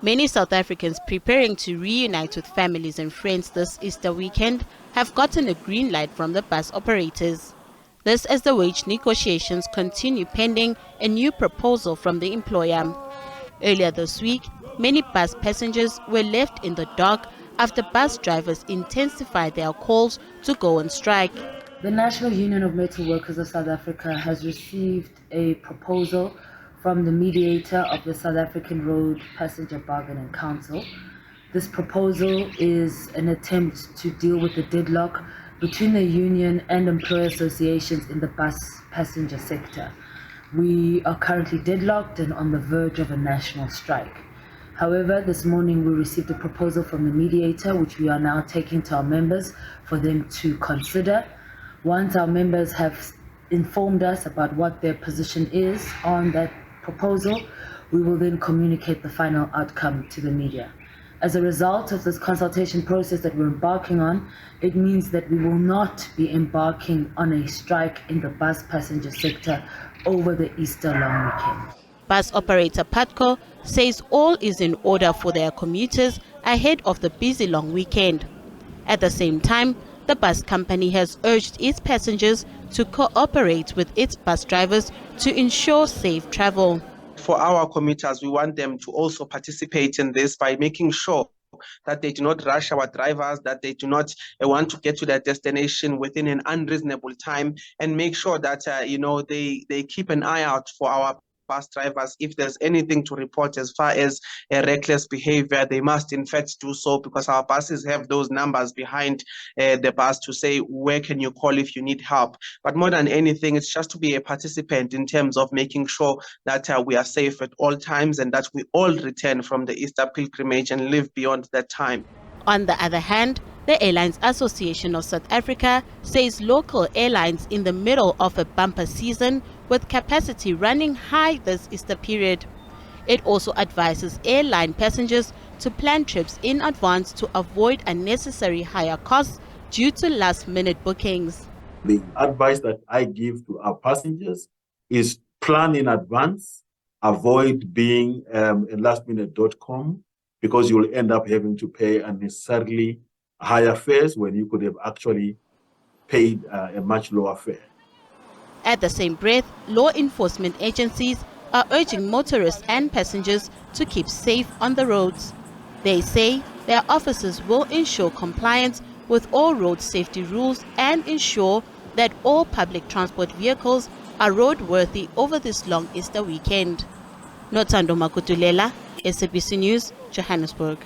Many South Africans preparing to reunite with families and friends this Easter weekend have gotten a green light from the bus operators. This as the wage negotiations continue pending a new proposal from the employer. Earlier this week, many bus passengers were left in the dark after bus drivers intensified their calls to go on strike. The National Union of Metal Workers of South Africa has received a proposal from the mediator of the South African Road Passenger Bargaining Council. This proposal is an attempt to deal with the deadlock between the union and employer associations in the bus passenger sector. We are currently deadlocked and on the verge of a national strike. However, this morning we received a proposal from the mediator, which we are now taking to our members for them to consider. Once our members have informed us about what their position is on that proposal, we will then communicate the final outcome to the media. As a result of this consultation process that we're embarking on, it means that we will not be embarking on a strike in the bus passenger sector over the Easter long weekend. Bus operator Patco says all is in order for their commuters ahead of the busy long weekend. At the same time, the bus company has urged its passengers to cooperate with its bus drivers to ensure safe travel. For our commuters, we want them to also participate in this by making sure that they do not rush our drivers, that they do not want to get to their destination within an unreasonable time, and make sure that they keep an eye out for our bus drivers. If there's anything to report as far as reckless behavior, they must in fact do so, because our buses have those numbers behind the bus to say where can you call if you need help. But more than anything, it's just to be a participant in terms of making sure that we are safe at all times and that we all return from the Easter pilgrimage and live beyond that time. On the other hand, the Airlines Association of South Africa says local airlines in the middle of a bumper season with capacity running high this Easter period. It also advises airline passengers to plan trips in advance to avoid unnecessary higher costs due to last-minute bookings. The advice that I give to our passengers is plan in advance, avoid being a lastminute.com, because you'll end up having to pay unnecessarily higher fares when you could have actually paid a much lower fare. At the same breath, law enforcement agencies are urging motorists and passengers to keep safe on the roads. They say their officers will ensure compliance with all road safety rules and ensure that all public transport vehicles are roadworthy over this long Easter weekend. Nothando Makutulela, SABC News, Johannesburg.